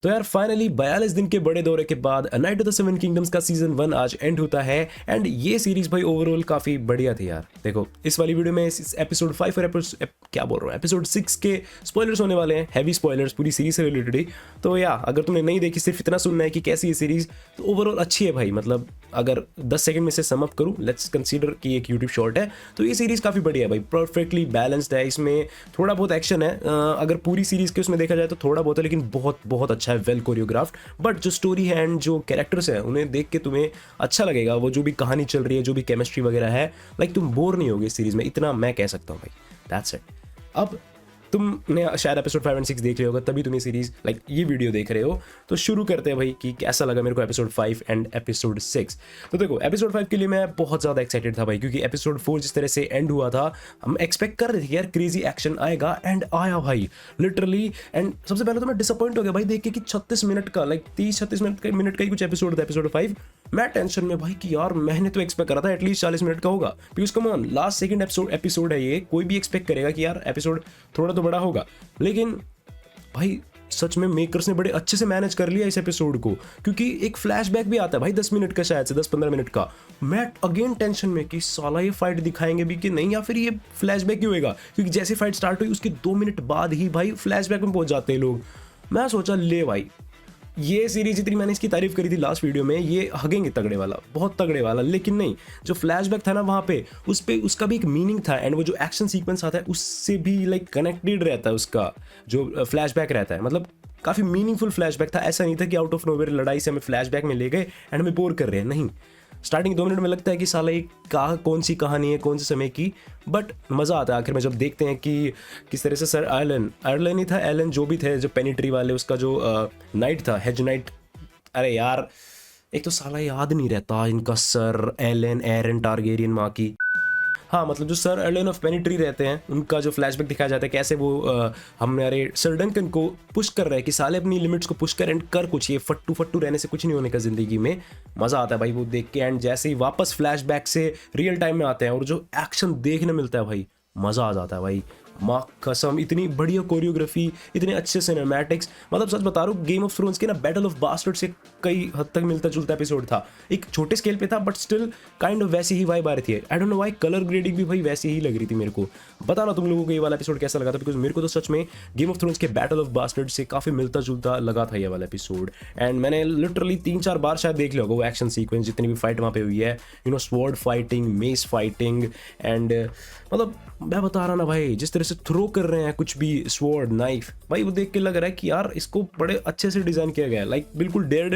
तो यार फाइनली 42 दिन के बड़े दौरे के बाद night of the seven kingdoms का सीजन 1 आज एंड होता है। एंड ये सीरीज भाई ओवरऑल काफी बढ़िया थी यार। देखो इस वाली वीडियो में इस एपिसोड 5 और एपिसोड 6 के स्पॉयलर्स होने वाले हैं, हैवी स्पॉयलर्स पूरी सीरीज से रिलेटेड ही। तो या अगर तुमने नहीं देखी, सिर्फ इतना सुनना है कि कैसी है सीरीज, तो ओवरऑल अच्छी है भाई। मतलब अगर 10 सेकंड में से सम अप करूं, लेट्स कंसीडर कि एक यूट्यूब शॉर्ट है, तो ये सीरीज काफी बढ़िया है भाई, परफेक्टली बैलेंस्ड है। इसमें थोड़ा बहुत एक्शन है, अगर पूरी सीरीज के उसमें देखा जाए तो थोड़ा बहुत है, लेकिन बहुत बहुत अच्छा है, वेल कोरियोग्राफ्ड। बट जो स्टोरी है एंड जो कैरेक्टर्स हैं उन्हें देख के तुम्हें अच्छा लगेगा। वो जो भी कहानी चल रही है, जो भी केमिस्ट्री वगैरह है, लाइक तुम बोर नहीं होगे इस सीरीज में, इतना मैं कह सकता हूँ भाई। That's it. अब तुमने शायद एपिसोड 5 और 6 देख लिया होगा, तभी तुम ये सीरीज लाइक ये वीडियो देख रहे हो। तो शुरू करते हैं भाई कि कैसा लगा मेरे को एपिसोड 5 एंड एपिसोड 6। तो देखो एपिसोड 5 के लिए मैं बहुत ज़्यादा एक्साइटेड था भाई, क्योंकि एपिसोड 4 जिस तरह से एंड हुआ था, हम एक्सपेक्ट कर रहे थे कि यार क्रेजी एक्शन आएगा, एंड आया भाई लिटरली। एंड सबसे पहले तो मैं डिसअपॉइंट हो गया भाई देख के कि 36 मिनट का, लाइक 30-36 मिनट का ही कुछ एपिसोड था एपिसोड 5। मैं टेंशन में भाई कि यार मैंने तो एक्सपेक्ट करा था एटलीस्ट 40 मिनट का होगा, because come on last second episode है ये, कोई भी एक्सपेक्ट करेगा कि यार एपिसोड थोड़ा तो बड़ा होगा। लेकिन भाई सच में मेकर्स ने बड़े अच्छे से मैनेज कर लिया इस एपिसोड को, क्योंकि एक फ्लैशबैक भी आता है भाई 10 मिनट का, शायद से 10-15 मिनट का। मैं अगेन टेंशन में कि साला ये फाइट दिखाएंगे भी कि नहीं, या फिर ये फ्लैशबैक ही होएगा, क्योंकि जैसे फाइट स्टार्ट हुई उसके 2 मिनट बाद ही भाई फ्लैशबैक में पहुंच जाते हैं लोग। मैं सोचा ले भाई ये सीरीज, इतनी मैंने इसकी तारीफ करी थी लास्ट वीडियो में, ये हगेंगे तगड़े वाला, बहुत तगड़े वाला। लेकिन नहीं, जो फ्लैशबैक था ना वहाँ पे उसका भी एक मीनिंग था, एंड वो जो एक्शन सीक्वेंस आता है उससे भी लाइक कनेक्टेड रहता है उसका जो फ्लैशबैक रहता है। मतलब काफ़ी मीनिंगफुल फ्लैशबैक था, ऐसा नहीं था कि आउट ऑफ नोवेयर लड़ाई से हमें फ्लैशबैक में ले गए एंड हमें बोर कर रहे हैं। नहीं, स्टार्टिंग 2 मिनट में लगता है कि साला ये कौन सी कहानी है, कौन से समय की, बट मज़ा आता है आखिर में जब देखते हैं कि किस तरह से सर आयरलन ही था, एलन जो भी थे, जो पेनिट्री वाले, उसका जो नाइट था, हेज नाइट। अरे यार एक तो साला याद नहीं रहता इनका, सर एरन टारगेरियन माँ की। हाँ मतलब जो सर एलन ऑफ पेनिट्री रहते हैं, उनका जो फ्लैशबैक दिखाया जाता है, कैसे वो हमारे सर डंकन को पुश कर रहे हैं कि साले अपनी लिमिट्स को पुश कर एंड कर कुछ, ये फट्टू रहने से कुछ नहीं होने का ज़िंदगी में। मज़ा आता है भाई वो देख के। एंड जैसे ही वापस फ्लैशबैक से रियल टाइम में आते हैं और जो एक्शन देखने मिलता है भाई, मज़ा आ जाता है भाई। माँ कसम, इतनी बढ़िया कोरियोग्राफी, इतने अच्छे सिनेमैटिक्स। मतलब सच बता रहा हूँ, गेम ऑफ थ्रोन्स के ना बैटल ऑफ बास्टर्ड से कई हद तक मिलता जुलता एपिसोड था। एक छोटे स्केल पे था बट स्टिल काइंड ऑफ वैसी ही वाइब आ रही थी। I don't know why, colour grading भी भाई वैसी ही लग रही थी मेरे को। बताना तुम लोगों को ये वाला एपिसोड कैसा लगा था, बिकॉज मेरे को तो सच में गेम ऑफ थ्रोन्स के बैटल ऑफ बास्टर्ड से काफ़ी मिलता जुलता लगा था ये वाला एपिसोड। एंड मैंने लिटरली 3-4 बार शायद देख लिया होगा वो एक्शन सीक्वेंस, जितनी भी फाइट वहाँ पे हुई है, you know, sword fighting, mess fighting, and मतलब मैं बता रहा ना भाई, जिस तरह से थ्रो कर रहे हैं कुछ भी स्वॉर्ड नाइफ, भाई वो देख के लग रहा है कि यार इसको बड़े अच्छे से डिजाइन किया गया है। लाइक बिल्कुल डेयर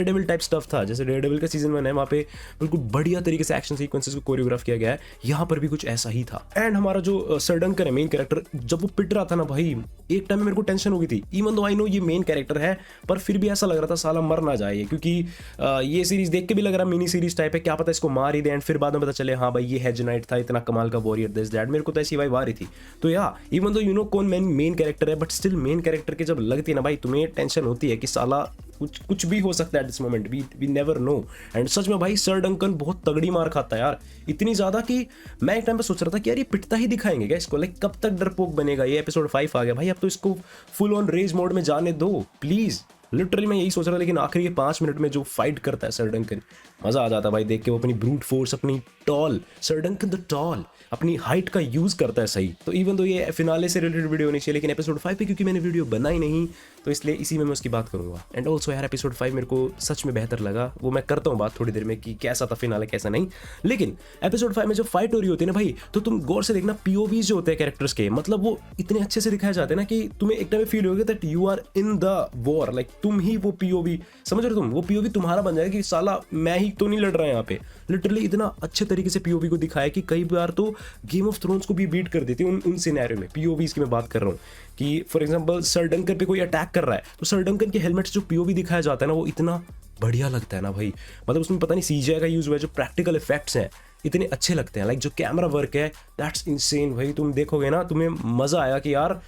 डेविल टाइप स्टफ था, जैसे डेयर डेविल का सीजन 1 है, वहाँ पे बिल्कुल बढ़िया तरीके से एक्शन सीक्वेंसेस को कोरियोग्राफ किया गया है। यहाँ पर भी कुछ ऐसा ही था। एंड हमारा जो सर डंकन है मेन कैरेक्टर, जब वो पिट रहा था ना भाई, एक टाइम में मेरे को टेंशन हो गई थी, इवन दो आई नो ये मेन कैरेक्टर है, पर फिर भी ऐसा लग रहा था साला मर ना जाए, क्योंकि ये सीरीज देख के भी लग रहा मिनी सीरीज टाइप है, क्या पता इसको मार ही दे एंड फिर बाद में पता चले हाँ भाई ये हेज नाइट था, इतना कमाल का वॉरियर, दिस दैट। मेरे को तो ऐसी वाइब आ रही थी। तो या इवन दो यू नो कौन मेन कैरेक्टर है, बट स्टिल मेन कैरेक्टर के जब लगती है ना भाई, तुम्हें टेंशन होती है कि साला कुछ भी हो सकता है at this moment, we never know. And सच में भाई सर डंकन बहुत तगड़ी मार खाता है यार, इतनी ज्यादा कि मैं एक टाइम पे सोच रहा था कि यार ये पिटता ही दिखाएंगे क्या इसको, लाइक कब तक डरपोक बनेगा। ये एपिसोड 5 आ गया भाई, अब तो इसको फुल ऑन रेज मोड में जाने दो प्लीज। लिटरली मैं यही सोच रहा था, लेकिन आखिर ये 5 मिनट में जो फाइट करता है सर डंकन, मजा आ जाता है भाई देख के। वो अपनी ब्रूट फोर्स, अपनी tall, sir Duncan the tall, अपनी हाइट का यूज करता है सही। तो इवन तो ये फिनाले से रिलेटेड वीडियो होनी चाहिए, लेकिन एपिसोड 5 पे क्योंकि मैंने वीडियो बनाई नहीं, तो इसलिए इसी में मैं उसकी बात करूंगा। एंड ऑल्सो यार एपिसोड 5 मेरे को सच में बेहतर लगा, वो मैं करता हूँ बात थोड़ी देर में कि कैसा था फिनाले कैसा नहीं। लेकिन एपिसोड 5 में जो फाइट हो रही होती है ना भाई, तो तुम गौर से देखना पीओवीज जो होते हैं कैरेक्टर्स के, मतलब वो इतने अच्छे से दिखाए जाते हैं ना कि तुम्हें एक टाइम में फील होगा that you are in the war, like तुम ही वो पीओवी, समझ रहे हो तुम, वो पीओवी तुम्हारा बन जाएगा कि साला मैं ही तो नहीं लड़ रहा यहाँ पे। लिटरली इतना अच्छे तरीके से पीओवी को दिखाया कि कई बार तो गेम ऑफ थ्रोन्स को भी बीट कर देती है उन सिनेरियो में। पीओवीज की मैं बात कर रहा हूँ कि फॉर एग्जांपल सर डंकन पे कोई अटैक कर रहा है, तो सर डंकन के हेलमेट जो पीओवी दिखाया जाता है ना, वो इतना बढ़िया लगता है ना भाई। मतलब उसमें पता नहीं सीजीआई का यूज हुआ है, जो प्रैक्टिकल इफेक्ट्स हैं इतने अच्छे लगते हैं, लाइक जो कैमरा वर्क है दैट्स इनसेन भाई। तुम देखोगे ना तुम्हें मजा आया कि यार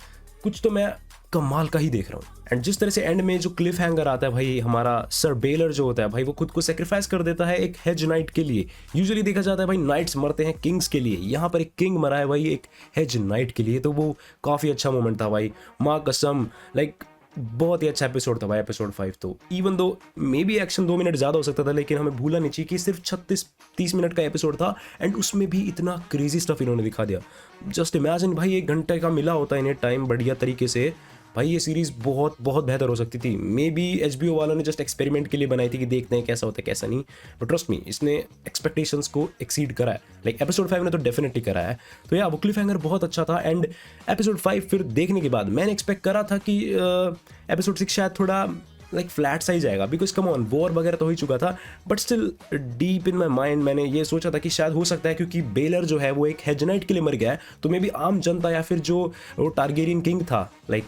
कुछ तो मैं कमाल का ही देख रहा हूँ। एंड जिस तरह से एंड में जो क्लिफ हैंगर आता है भाई, हमारा सर बेलर जो होता है भाई, वो खुद को सेक्रीफाइस कर देता है एक हेज नाइट के लिए। यूजुअली देखा जाता है भाई नाइट्स मरते हैं किंग्स के लिए, यहाँ पर एक किंग मरा है भाई एक हेज नाइट के लिए, तो वो काफ़ी अच्छा मोमेंट था भाई। माँ कसम, लाइक बहुत ही अच्छा एपिसोड था भाई एपिसोड 5 तो। Even though may be action 2 minute ज़्यादा हो सकता था, लेकिन हमें भूलना नहीं चाहिए कि सिर्फ 36-30 मिनट का एपिसोड था एंड उसमें भी इतना क्रेजी स्टफ इन्होंने दिखा दिया। जस्ट इमेजिन भाई 1 घंटे का मिला होता इन्हें टाइम बढ़िया तरीके से, भाई ये सीरीज़ बहुत बहुत बेहतर हो सकती थी। मे बी HBO वालों ने जस्ट एक्सपेरिमेंट के लिए बनाई थी कि देखते हैं कैसा होता है कैसा नहीं, बट ट्रस्ट मी इसने एक्सपेक्टेशंस को एक्सीड करा है। लाइक एपिसोड 5 ने तो डेफिनेटली करा है। तो या वो क्लिफ हैंगर बहुत अच्छा था एंड एपिसोड 5 फिर देखने के बाद मैंने एक्सपेक्ट करा था कि एपिसोड 6 शायद थोड़ा लाइक फ्लैट सा ही जाएगा, बिकॉज कम ऑन वॉर वगैरह तो हो ही चुका था, but still deep in my mind मैंने ये सोचा था कि शायद हो सकता है क्योंकि बेलर जो है वो एक हेजनाइट के लिए मर गया है, तो मे बी आम जनता या फिर जो वो टारगेरियन किंग था लाइक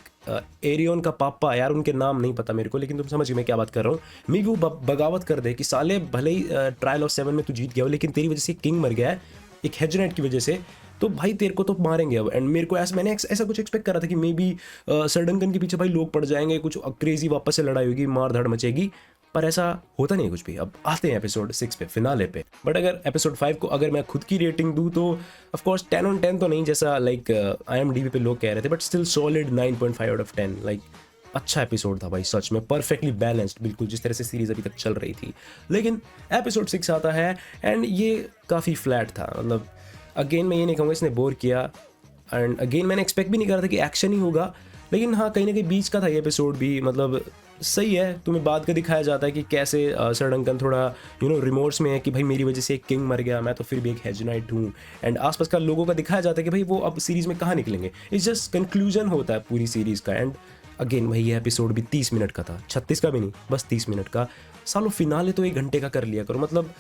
एरियन का पापा, यार उनके नाम नहीं पता मेरे को, लेकिन तुम समझ गए मैं क्या बात कर रहा हूँ, मे बी वो बगावत कर दे कि साले भले ही ट्रायल ऑफ 7 में तू जीत गया हो, लेकिन तेरी वजह से किंग मर गया है एक हेजनाइट की वजह से, तो भाई तेरे को तो मारेंगे अब। एंड मेरे को मैंने ऐसा कुछ एक्सपेक्ट करा था कि मे बी सर डंकन के पीछे भाई लोग पड़ जाएंगे, कुछ क्रेजी वापस से लड़ाई होगी, मार धाड़ मचेगी, पर ऐसा होता नहीं है कुछ भी। अब आते हैं एपिसोड 6 पे, फिनाले पे। बट अगर एपिसोड 5 को अगर मैं खुद की रेटिंग दूं तो ऑफ कोर्स 10 on 10 तो नहीं जैसा लाइक IMDb पे लोग कह रहे थे, but still solid 9.5 out of 10। Like अच्छा एपिसोड था भाई सच में, परफेक्टली बैलेंस्ड, बिल्कुल जिस तरह से सीरीज अभी तक चल रही थी। लेकिन एपिसोड 6 आता है एंड ये काफ़ी फ्लैट था। मतलब अगेन मैं ये नहीं कहूँगा इसने बोर किया, एंड अगेन मैंने एक्सपेक्ट भी नहीं करा था कि एक्शन ही होगा, लेकिन हाँ कहीं ना कहीं बीच का था ये एपिसोड भी। मतलब सही है, तुम्हें बाद का दिखाया जाता है कि कैसे सर डंकन थोड़ा रिमोर्स में है कि भाई मेरी वजह से एक किंग मर गया, मैं तो फिर भी एक हेजनाइट हूँ, एंड आसपास का लोगों का दिखाया जाता है कि भाई वो अब सीरीज़ में कहाँ निकलेंगे। इट्स जस्ट कंक्लूजन होता है पूरी सीरीज़ का। एंड अगेन भाई ये एपिसोड भी 30 मिनट का था, 36 का भी नहीं, बस 30 मिनट का। सालों फिनाले तो 1 घंटे का कर लिया करो। मतलब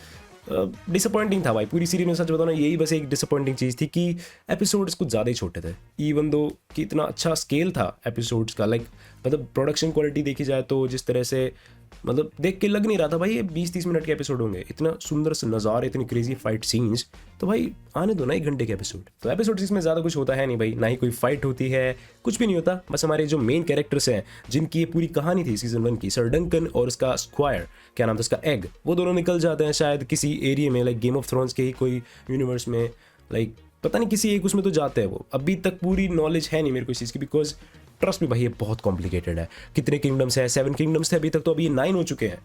डिसअपॉइंटिंग था भाई पूरी सीरीज में, सच बताओ ना, यही बस एक डिसअपॉइंटिंग चीज़ थी कि एपिसोड्स कुछ ज़्यादा ही छोटे थे, इवन दो कि इतना अच्छा स्केल था एपिसोड्स का। लाइक मतलब प्रोडक्शन क्वालिटी देखी जाए तो जिस तरह से मतलब देख के लग नहीं रहा था भाई ये 20-30 मिनट के एपिसोड होंगे, इतना सुंदर से नज़ारे, इतनी क्रेजी फाइट सीन्स, तो भाई आने दो ना 1 घंटे के एपिसोड। तो एपिसोड 6 में ज़्यादा कुछ होता है नहीं भाई, ना ही कोई फाइट होती है, कुछ भी नहीं होता। बस हमारे जो मेन कैरेक्टर्स हैं जिनकी ये पूरी कहानी थी सीजन 1 की, सर डंकन और उसका स्क्वायर, क्या नाम था उसका, एग, वो दोनों निकल जाते हैं शायद किसी एरिया में, लाइक गेम ऑफ थ्रोन्स के ही कोई यूनिवर्स में, लाइक पता नहीं किसी एक उसमें तो जाते हैं वो। अभी तक पूरी नॉलेज है नहीं मेरे को इस चीज़ की, बिकॉज ट्रस्ट में भाई ये बहुत कॉम्प्लिकेटेड है। कितने किंगडम्स है, 7 किंगडम्स थे अभी तक, तो अभी ये 9 हो चुके हैं।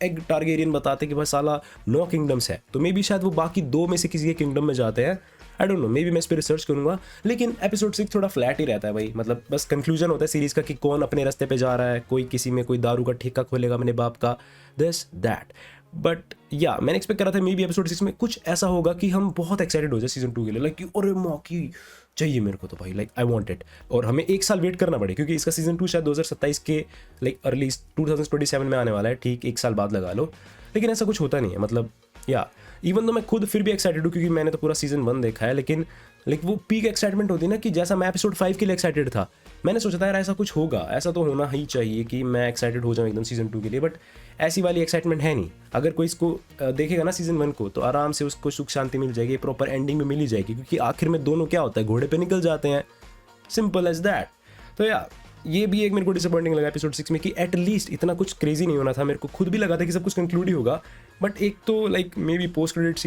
एग टारगेरियन बताते कि भाई साला 9 किंगडम्स है, तो मे बी शायद वो बाकी 2 में से किसी एक किंगडम में जाते हैं। I don't know, may be मैं इस पर रिसर्च करूंगा। लेकिन एपिसोड 6 थोड़ा फ्लैट ही रहता है भाई, मतलब बस कंक्लूजन होता है सीरीज़ का कि कौन अपने रास्ते पे जा रहा है, कोई किसी में कोई दारू का ठेका खोलेगा अपने बाप का, दिस दैट। बट या मैंने एक्सपेक्ट करा था मे बी एपिसोड 6 में कुछ ऐसा होगा कि हम बहुत एक्साइटेड हो जाए सीजन 2 के लिए, लाइक अरे मौकी चाहिए मेरे को तो भाई, लाइक आई वांट इट, और हमें 1 साल वेट करना पड़े क्योंकि इसका सीजन 2 शायद 2027 के लाइक अर्ली 2027 में आने वाला है, ठीक 1 साल बाद लगा लो। लेकिन ऐसा कुछ होता नहीं है। मतलब या इवन तो मैं खुद फिर भी एक्साइटेड हूँ क्योंकि मैंने तो पूरा सीजन 1 देखा है, लेकिन वो पीक एक्साइटमेंट होती है ना कि जैसा मैं एपिसोड 5 के लिए एक्साइटेड था, मैंने सोचा था यार ऐसा कुछ होगा, ऐसा तो होना ही चाहिए कि मैं एक्साइटेड हो जाऊँ एकदम सीजन 2 के लिए, बट ऐसी वाली एक्साइटमेंट है नहीं। अगर कोई इसको देखेगा ना सीजन 1 को, तो आराम से उसको सुख शांति मिल जाएगी, प्रॉपर एंडिंग में मिल ही जाएगी, क्योंकि आखिर में दोनों क्या होता है, घोड़े पे निकल जाते हैं, सिंपल एज दैट। तो यार ये भी एक मेरे को डिसअपॉइंटिंग लगा एपिसोड 6 में कि एटलीस्ट इतना कुछ क्रेजी नहीं होना था। मेरे को खुद भी लगा था कि सब कुछ कंक्लूड ही होगा, बट एक तो like maybe post credit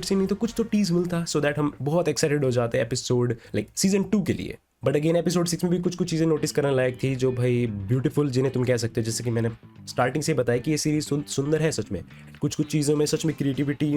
scene नहीं तो कुछ तो टीज मिलता, सो दैट हम बहुत एक्साइटेड हो जाते हैं एपिसोड लाइक सीजन 2 के लिए। बट अगेन एपिसोड 6 में भी कुछ चीज़ें नोटिस करने लायक थी जो भाई ब्यूटीफुल, जिन्हें तुम कह सकते हो, जैसे कि मैंने स्टार्टिंग से बताया कि ये सीरीज सुंदर है सच में। कुछ चीज़ों में सच में क्रिएटिविटी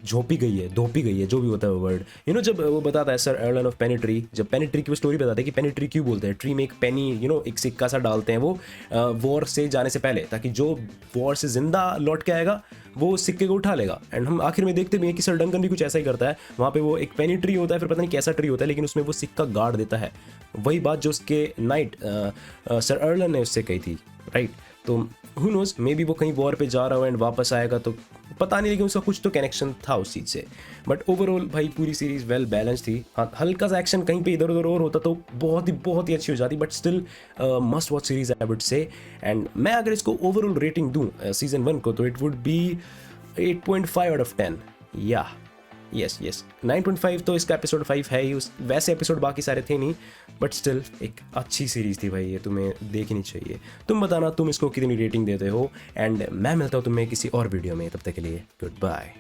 झोंपी गई है, धोपी गई है, जो भी होता है वो वर्ड। जब वो बताता है सर एर्लन ऑफ पेनिट्री, जब पेनिट्री की वो स्टोरी बताता है कि पेनिट्री क्यों बोलते हैं, ट्री में एक पेनी एक सिक्का सा डालते हैं वो वॉर से जाने से पहले, ताकि जो वॉर से जिंदा लौट के आएगा वो सिक्के को उठा लेगा। एंड हम आखिर में देखते भी हैं कि सर डंकन भी कुछ ऐसा ही करता है। वहाँ पे वो एक पेनी ट्री होता है, फिर पता नहीं कैसा ट्री होता है, लेकिन उसमें वो सिक्का गाड़ देता है। वही बात जो उसके नाइट सर एर्लन ने उससे कही थी, राइट। तो हु नोज, मे बी वो कहीं वॉर पे जा रहा हो एंड वापस आएगा तो पता नहीं, लेकिन उसका कुछ तो कनेक्शन था उस चीज़ से। बट ओवरऑल भाई पूरी सीरीज वेल बैलेंस थी। हाँ, हल्का सा एक्शन कहीं पे इधर उधर और होता तो बहुत ही अच्छी हो जाती, but still must watch series I would say. And मैं अगर इसको ओवरऑल रेटिंग दूँ सीजन 1 को, तो it would be 8.5 out of 10। या यस 9.5 तो इसका एपिसोड 5 है ही। वैसे एपिसोड बाकी सारे थे नहीं, बट स्टिल एक अच्छी सीरीज थी भाई, ये तुम्हें देखनी चाहिए। तुम बताना तुम इसको कितनी रेटिंग देते हो, एंड मैं मिलता हूँ तुम्हें किसी और वीडियो में। तब तक के लिए गुड बाय।